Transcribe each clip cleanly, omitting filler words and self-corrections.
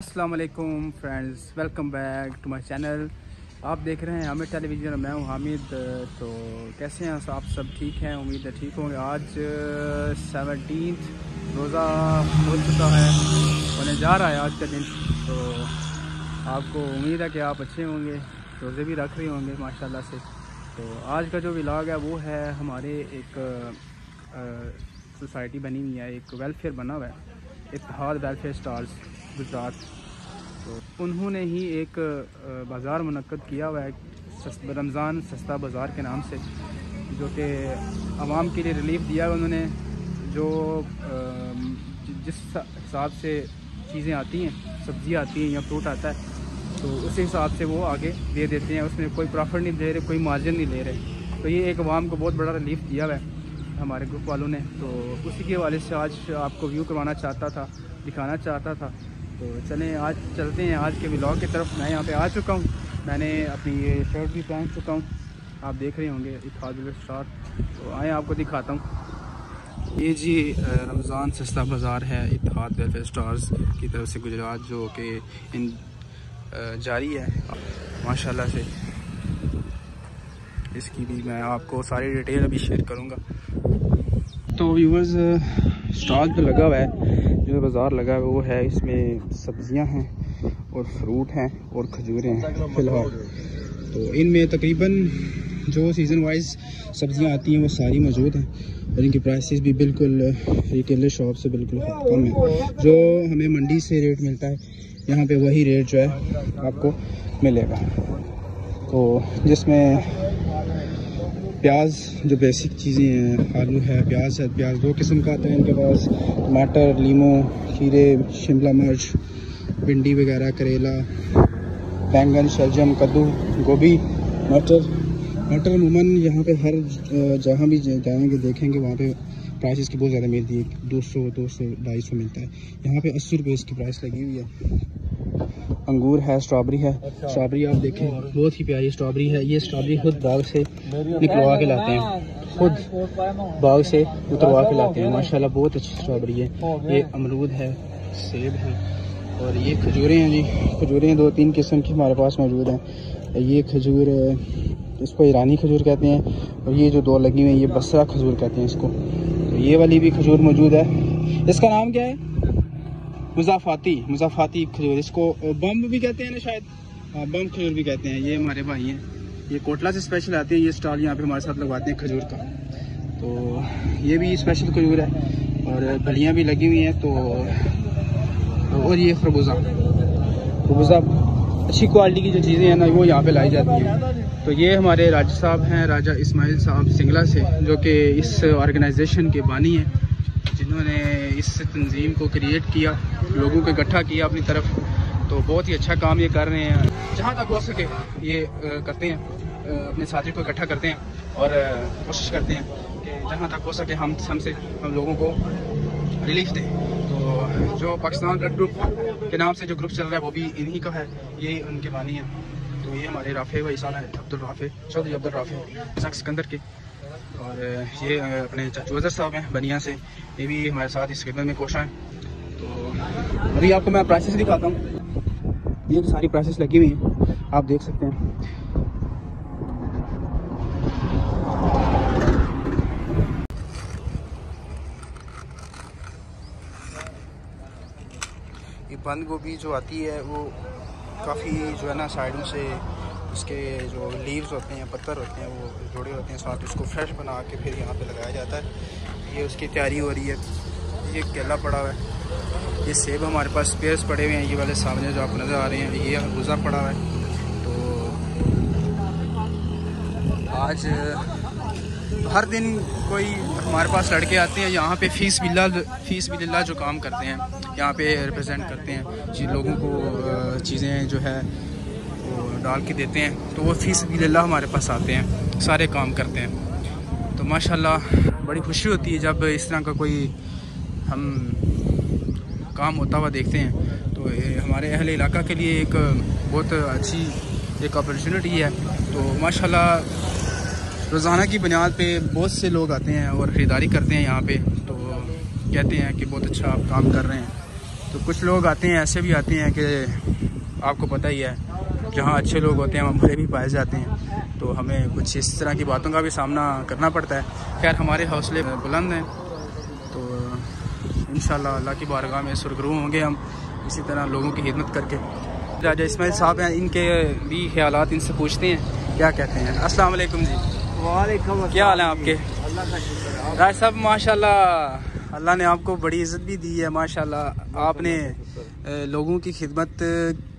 अस्सलाम वालेकुम friends, welcome back to my channel. आप देख रहे हैं हामिद टेलीविज़न। मैं हूं हामिद। तो कैसे हैं आप सब? ठीक हैं, उम्मीद है ठीक होंगे। आज 17 रोज़ा हो चुका है, होने जा रहा है आज का दिन। तो आपको उम्मीद है कि आप अच्छे होंगे, रोज़े भी रख रहे होंगे माशाल्लाह से। तो आज का जो व्लॉग है वो है हमारे एक सोसाइटी बनी हुई है, एक वेलफेयर बना हुआ है, इत्तेहाद वेलफेयर स्टार्स गुजरात। तो उन्होंने ही एक बाज़ार मुनक्कद किया हुआ है, रमज़ान सस्ता बाज़ार के नाम से, जो कि आवाम के लिए रिलीफ दिया है उन्होंने। जो जिस हिसाब से चीज़ें आती हैं, सब्ज़ी आती हैं या फ्रूट आता है, तो उसी हिसाब से वो आगे दे देते हैं। उसमें कोई प्रॉफिट नहीं ले रहे, कोई मार्जिन नहीं ले रहे। तो ये एक आवाम को बहुत बड़ा रिलीफ दिया हुआ है हमारे ग्रुप वालों ने। तो उसी के हवाले से आज आपको व्यू करवाना चाहता था, दिखाना चाहता था। तो चलें आज चलते हैं आज के व्लॉग की तरफ। मैं यहाँ पे आ चुका हूँ, मैंने अपनी ये शर्ट भी पहन चुका हूँ, आप देख रहे होंगे इत्तेहाद वेलफेयर स्टार। तो आए आपको दिखाता हूँ। ये जी रमज़ान सस्ता बाज़ार है इत्तेहाद वेलफेयर स्टार्स की तरफ से गुजरात, जो कि इन जारी है माशाल्लाह से। इसकी भी मैं आपको सारी डिटेल अभी शेयर करूँगा। तो व्यूवर्स, स्टॉल पे लगा हुआ है, जो बाज़ार लगा हुआ है वो है, इसमें सब्ज़ियां हैं और फ्रूट हैं और खजूरें हैं फ़िलहाल। तो इनमें तकरीबन जो सीज़न वाइज सब्ज़ियां आती हैं वो सारी मौजूद हैं, और इनकी प्राइसेस भी बिल्कुल रिटेलर शॉप से बिल्कुल कम है। जो हमें मंडी से रेट मिलता है यहाँ पे वही रेट जो है आपको मिलेगा। तो जिसमें प्याज, जो बेसिक चीज़ें हैं, आलू है, प्याज है, प्याज दो किस्म का आता है इनके पास, टमाटर, लीमू, खीरे, शिमला मिर्च, भिंडी वगैरह, करेला, बैंगन, शलजम, कद्दू, गोभी, मटर अमूमन यहाँ पे हर जहाँ भी जाएंगे देखेंगे वहाँ पे प्राइस इसकी बहुत ज़्यादा मिलती है। 200, 250 मिलता है। यहाँ पे 80 रुपये इसकी प्राइस लगी हुई है। अंगूर है, स्ट्रॉबेरी है। स्ट्रॉबेरी आप देखें, बहुत ही प्यारी स्ट्रॉबेरी है। ये स्ट्रॉबेरी खुद बाग से निकलवा के लाते हैं, खुद बाग से उतरवा के लाते हैं। माशाल्लाह बहुत अच्छी स्ट्रॉबेरी है। ये अमरूद है, सेब है, और ये खजूरें हैं जी। खजूरें 2-3 किस्म की हमारे पास मौजूद हैं। ये खजूर, इसको ईरानी खजूर कहते हैं, और ये जो दो लगी हुई हैं ये बसरा खजूर कहते हैं इसको। तो ये वाली भी खजूर मौजूद है। इसका नाम क्या है? मुज़ाफ़ाती खजूर। इसको बम भी कहते हैं ना शायद, बम खजूर भी कहते हैं। ये हमारे भाई हैं, ये कोटला से स्पेशल आते हैं, ये स्टॉल यहाँ पे हमारे साथ लगवाते हैं खजूर का। तो ये भी स्पेशल खजूर है, और बलियाँ भी लगी हुई हैं। तो और ये खरबूजा अच्छी क्वालिटी की जो चीज़ें हैं ना वो यहाँ पे लाई जाती हैं। तो ये हमारे राजा साहब हैं, राजा इस्माइल साहब सिंगला से, जो कि इस ऑर्गेनाइजेशन के बानी हैं, जिन्होंने इस तंजीम को क्रिएट किया, लोगों को इकट्ठा किया अपनी तरफ। तो बहुत ही अच्छा काम ये कर रहे हैं। जहाँ तक हो सके ये करते हैं, अपने साथी को इकट्ठा करते हैं और कोशिश करते हैं कि जहाँ तक हो सके हम लोगों को रिलीफ दें। तो जो पाकिस्तान ब्लड ग्रुप के नाम से जो ग्रुप चल रहा है वो भी इन्हीं का है, ये उनके बानी है। तो ये हमारे राफे भाई साहब हैं, चौधरी अब्दुल राफे सिकंदर के, और ये अपने चाचू अजहर साहब हैं बनिया से, ये भी हमारे साथ इस खिदमत में कोशा हैं। तो अभी आपको मैं प्राइसेस दिखाता हूँ। ये सारी प्राइसेस लगी हुई हैं, आप देख सकते हैं। ये बंद गोभी जो आती है वो काफ़ी जो है ना साइडों से इसके जो लीव्स होते हैं, पत्तर होते हैं, वो जुड़े होते हैं साथ। उसको फ्रेश बना के फिर यहाँ पे लगाया जाता है। ये उसकी तैयारी हो रही है। ये केला पड़ा हुआ है, ये सेब हमारे पास स्पेयर्स पड़े हुए हैं, ये वाले सामने जो आपको नज़र आ रहे हैं। ये खरबूजा पड़ा हुआ है। तो आज हर दिन कोई हमारे पास लड़के आते हैं यहाँ पे फीस बिल्ला जो काम करते हैं, यहाँ पे रिप्रेजेंट करते हैं, जिन लोगों को चीज़ें जो है वो डाल के देते हैं। तो वो फीस बिल्ला हमारे पास आते हैं, सारे काम करते हैं। तो माशाल्लाह बड़ी खुशी होती है जब इस तरह का कोई हम काम होता हुआ देखते हैं। तो हमारे अहले इलाका के लिए एक बहुत अच्छी एक अपॉर्चुनिटी है। तो माशाल्लाह रोज़ाना की बुनियाद पे बहुत से लोग आते हैं और ख़रीदारी करते हैं यहाँ पे। तो कहते हैं कि बहुत अच्छा आप काम कर रहे हैं। तो कुछ लोग आते हैं, ऐसे भी आते हैं कि आपको पता ही है, जहाँ अच्छे लोग होते हैं वहाँ बुरे भी पाए जाते हैं। तो हमें कुछ इस तरह की बातों का भी सामना करना पड़ता है। खैर हमारे हौसले बुलंद हैं, तो इंशाल्लाह अल्लाह की बारगाह में सुरगरू होंगे हम इसी तरह लोगों की खिदमत करके। राजा इस्माइल साहब हैं, इनके भी ख्यालात इनसे पूछते हैं क्या कहते हैं। अस्सलाम वालेकुम जी। वालेकुम, क्या हाल है आपके? अल्लाह का शुक्र है। राज साहब माशाल्लाह अल्लाह ने आपको बड़ी इज़्ज़त भी दी है माशाल्लाह। आपने लोगों की खिदमत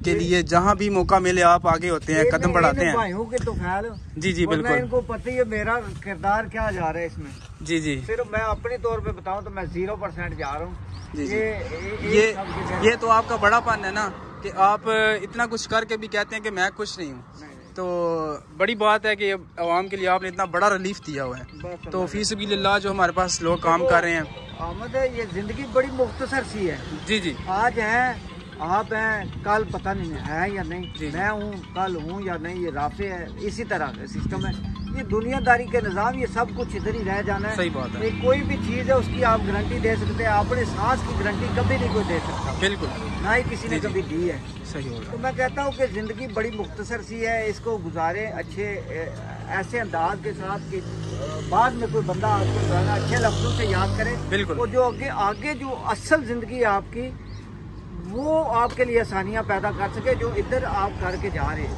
के लिए जहाँ भी मौका मिले आप आगे होते हैं, कदम बढ़ाते हैं। भाइयों के तो ख्याल जी जी बिल्कुल, इनको पता ही है मेरा किरदार क्या जा रहा है इसमें। जी जी सिर्फ मैं अपने तौर पे बताऊं तो मैं 0% जा रहा हूँ। जी जी। ये तो आपका बड़ापन है ना कि आप इतना कुछ करके भी कहते हैं कि मैं कुछ नहीं हूँ। तो बड़ी बात है कि आवाम के लिए आपने इतना बड़ा रिलीफ दिया हुआ है। तो फी सबीलिल्लाह जो हमारे पास लोग काम कर रहे हैं, आमद है, ये जिंदगी बड़ी मुख्तसर सी है। जी जी। आज है, आप हैं, कल पता नहीं है या नहीं, मैं हूँ कल हूँ या नहीं, ये राफे है, इसी तरह का सिस्टम है। ये दुनियादारी के निज़ाम, ये सब कुछ इधर ही रह जाना है। सही बात है। कोई भी चीज़ है उसकी आप गारंटी दे सकते हैं, अपने सांस की गारंटी कभी नहीं कोई दे सकता। बिल्कुल, ना ही किसी ने कभी दी है। सही होगा। तो मैं कहता हूँ कि ज़िंदगी बड़ी मुख्तसर सी है, इसको गुजारे अच्छे ऐसे अंदाज के साथ कि बाद में कोई बंदा आपको जो है ना अच्छे लफ्ज़ों से याद करे। बिल्कुल। और जो आगे जो असल ज़िंदगी है आपकी, वो आपके लिए आसानियाँ पैदा कर सके जो इधर आप करके जा रहे हैं।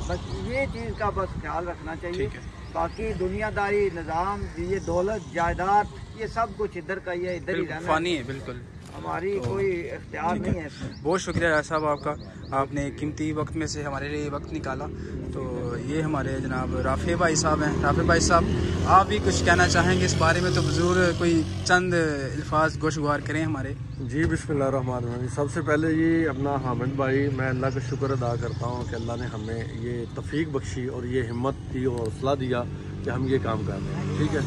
बस ये चीज़ का बस ख्याल रखना चाहिए। बाकी दुनियादारी निज़ाम, ये दौलत जायदाद, ये सब कुछ इधर का ही है, इधर ही रहना फानी है। बिल्कुल, हमारी कोई इख्तियार नहीं है इसमें। बहुत शुक्रिया राज साहब आपका, आपने कीमती वक्त में से हमारे लिए वक्त निकाला। तो ये हमारे जनाब राफे भाई साहब हैं। राफे भाई साहब आप भी कुछ कहना चाहेंगे इस बारे में? तो ज़रूर कोई चंद अल्फाज गोशगुजार करें हमारे। जी बिस्मिल्लाहिर्रहमानिर्रहीम। सबसे पहले ये अपना हामिद भाई, मैं अल्लाह का शुक्र अदा करता हूँ कि अल्लाह ने हमें ये तौफीक बख्शी और ये हिम्मत दी और हौसला दिया कि हम ये काम कर रहे हैं। ठीक है,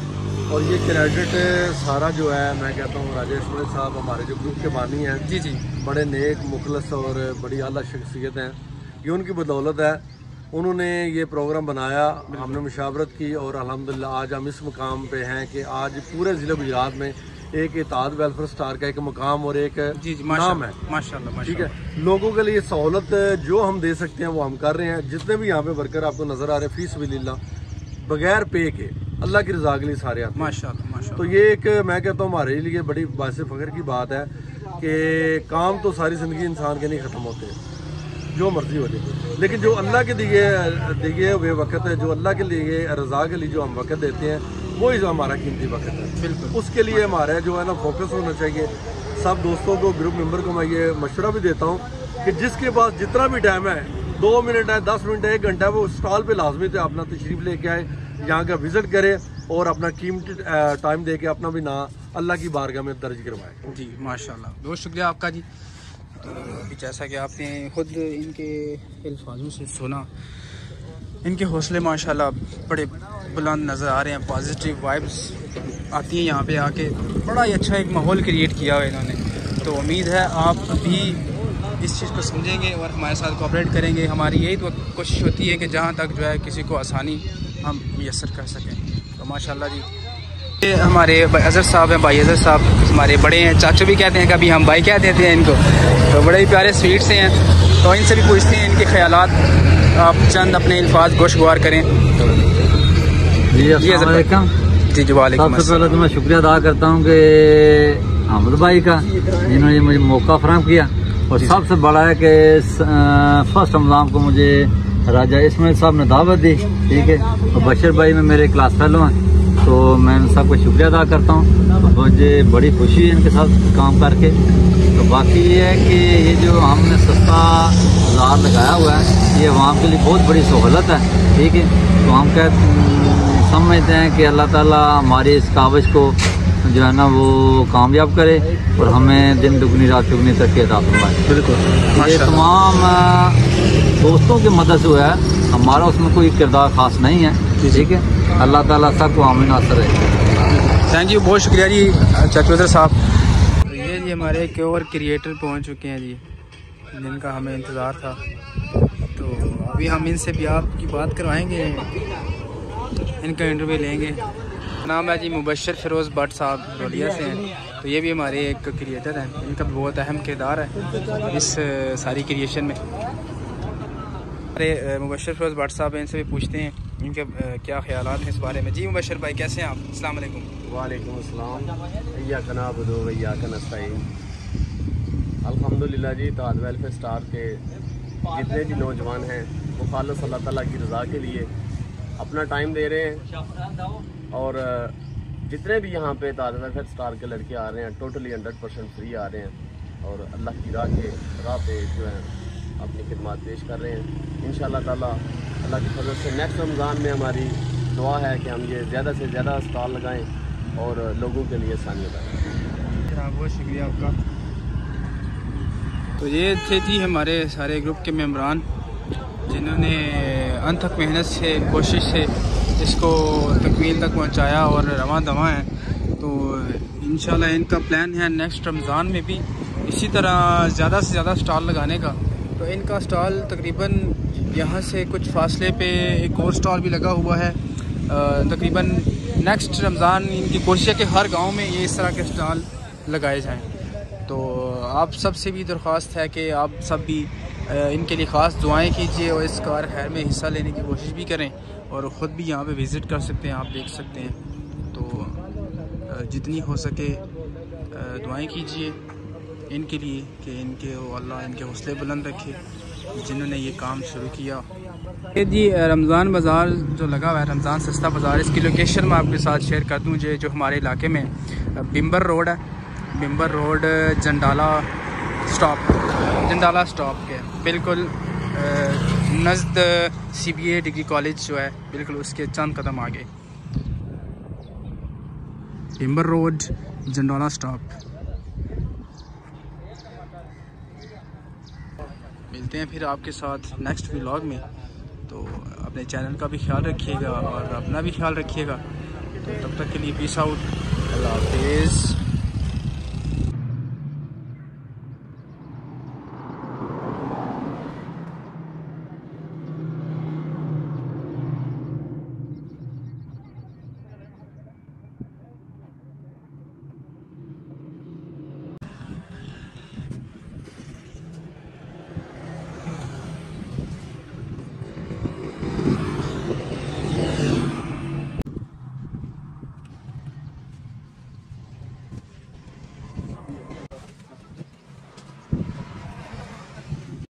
और ये क्रेडिट सारा जो है मैं कहता हूँ राजा इस्माइल साहब हमारे जो ग्रुप के बानी हैं, जी जी, बड़े नेक मुखलस और बड़ी आला शख्सियत हैं। ये उनकी बदौलत है, उन्होंने ये प्रोग्राम बनाया, हमने मुशावरत की और अल्हम्दुलिल्लाह आज हम इस मुकाम पे हैं कि आज पूरे ज़िले गुजरात में एक इत्तेहाद वेलफेयर स्टार का एक मुकाम और एक नाम है। माशाल्लाह। ठीक है, लोगों के लिए सहूलत जो हम दे सकते हैं वो हम कर रहे हैं। जितने भी यहाँ पे वर्कर आपको नजर आ रहे हैं, फी सबिलिल्लाह बगैर पे के अल्लाह की रज़ा के लिए सारे आते हैं। माशाल्लाह। तो ये एक मैं कहता हूँ हमारे लिए बड़ी बाइस फ़ख्र की बात है कि काम तो सारी ज़िंदगी इंसान के नहीं ख़त्म होते, जो मर्जी हो जाए, लेकिन जो अल्लाह के दिए हुए वक्त है, जो अल्लाह के लिए रज़ा के लिए जो हम वक्त देते हैं, वही जो हमारा कीमती वक्त है। बिल्कुल, उसके लिए हमारा जो है ना फोकस होना चाहिए। सब दोस्तों को, ग्रुप मेंबर को मैं ये मशवरा भी देता हूँ कि जिसके पास जितना भी टाइम है, 2 मिनट है, 10 मिनट है, 1 घंटा है, वो स्टॉल पे लाजमी थे अपना तशरीफ लेके आए, यहाँ का विजिट करे और अपना कीमती टाइम दे के अपना भी ना अल्लाह की बारगाह में दर्ज करवाए। जी माशाल्लाह, बहुत शुक्रिया आपका जी। तो जैसा कि आपने खुद इनके अल्फाजों से सुना, इनके हौसले माशाल्लाह बड़े बुलंद नज़र आ रहे हैं। पॉजिटिव वाइब्स आती हैं यहाँ पे आके, बड़ा ही अच्छा एक माहौल क्रिएट किया हुआ इन्होंने। तो उम्मीद है आप भी इस चीज़ को समझेंगे और हमारे साथ कोऑपरेट करेंगे। हमारी यही तो कोशिश होती है कि जहाँ तक जो है किसी को आसानी हम मुयस्सर कर सकें। तो माशाल्लाह जी, ये हमारे अज़हर साहब हैं, भाई अज़हर साहब हमारे बड़े हैं, चाचू भी कहते हैं, कभी हम भाई कह देते हैं इनको। तो बड़े ही प्यारे स्वीट से हैं, तो इनसे भी पूछते हैं इनके ख्यालात, आप चंद अपने अल्फाज गोशगुजार करें। जी अस्सलाम वालेकुम। जी वालेकुम। सबसे पहले तो मैं शुक्रिया अदा करता हूँ कि हामिद भाई का, जिन्होंने मुझे मौका फराहम किया। और सबसे बड़ा है कि फर्स्ट रमज़ान को मुझे राजा इस्माइल साहब ने दावत दी। ठीक है, और बशर भाई में मेरे क्लास फेलो हैं, तो मैं उन सबको शुक्रिया अदा करता हूँ। तो मुझे बड़ी खुशी है इनके साथ काम करके। तो बाकी ये है कि ये जो हमने सस्ता बाज़ार लगाया हुआ है, ये आवाम के लिए बहुत बड़ी सहूलत है। ठीक है, तो हम समझते हैं कि अल्लाह ताला हमारी इस काविश को जो है ना वो कामयाब करे और हमें दिन दुगनी रात चुगनी तक अता फरमाए। बिल्कुल, ये तमाम दोस्तों की मदद से हुआ है, हमारा उसमें कोई किरदार खास नहीं है। ठीक है, अल्लाह ताला सबको आमीन नासर है। थैंक यू, बहुत शुक्रिया जी चाचू साहब। तो ये जी हमारे एक और क्रिएटर पहुंच चुके हैं जी, जिनका हमें इंतज़ार था। तो अभी हम इनसे भी आपकी बात करवाएंगे, इनका इंटरव्यू लेंगे। नाम है जी मुबशर फिरोज़ भट्ट साहब रोलिया से हैं। तो ये भी हमारे एक क्रिएटर हैं, इनका भी बहुत अहम किरदार है इस सारी क्रिएशन में। अरे मुबशर फिरोज़ भट्ट साहब, इनसे भी पूछते हैं इनके क्या ख्यालात हैं इस बारे में। जी मुबशर भाई, कैसे हैं आप? अस्सलाम वालेकुम। वालेकुम अस्सलाम। इय्याका नअबुदु व इय्याका नस्तईन। अल्हम्दुलिल्लाह जी, ताज वेलफेयर स्टार के जितने भी नौजवान हैं वो खालिस अल्लाह ताला की रज़ा के लिए अपना टाइम दे रहे हैं, और जितने भी यहाँ पे ताज वेलफेयर स्टार के लड़के आ रहे हैं टोटली 100% फ्री आ रहे हैं और अल्लाह की राह पे जो है अपनी खिदमत पेश कर रहे हैं। इंशाअल्लाह ताला अल्लाह की फजल से नेक्स्ट रमज़ान में हमारी दुआ है कि हम ये ज़्यादा से ज़्यादा स्टॉल लगाएं और लोगों के लिए आसानी बनाएं। बहुत शुक्रिया आपका। तो ये थे जी हमारे सारे ग्रुप के मेम्बरान जिन्होंने अनथक मेहनत से, कोशिश से इसको तकमील तक पहुंचाया और रवां दवा हैं। तो इंशाल्लाह इनका प्लान है नेक्स्ट रमज़ान में भी इसी तरह ज़्यादा से ज़्यादा स्टॉल लगाने का। तो इनका स्टॉल तकरीबन यहाँ से कुछ फासले पे एक और स्टॉल भी लगा हुआ है। तकरीबन नेक्स्ट रमज़ान इनकी कोशिश है कि हर गांव में ये इस तरह के स्टॉल लगाए जाएं। तो आप सब से भी दरख्वास्त है कि आप सब भी इनके लिए ख़ास दुआएं कीजिए और इस कार खैर में हिस्सा लेने की कोशिश भी करें और ख़ुद भी यहाँ पे विज़िट कर सकते हैं, आप देख सकते हैं। तो जितनी हो सके दुआएं कीजिए इनके लिए कि इनके अल्लाह इनके हौसले बुलंद रखे जिन्होंने ये काम शुरू किया। ये जी रमज़ान बाज़ार जो लगा हुआ है, रमज़ान सस्ता बाज़ार, इसकी लोकेशन मैं आपके साथ शेयर कर दूँ। जो हमारे इलाके में बिम्बर रोड है, बिम्बर रोड जंडाला स्टॉप के बिल्कुल नज़द CBA डिग्री कॉलेज जो है बिल्कुल उसके चंद कदम आगे, बिम्बर रोड जंडाला स्टॉप। मिलते हैं फिर आपके साथ नेक्स्ट व्लॉग में। तो अपने चैनल का भी ख्याल रखिएगा और अपना भी ख्याल रखिएगा। तो तब तक के लिए पीस आउट, अल्लाह हाफिज़।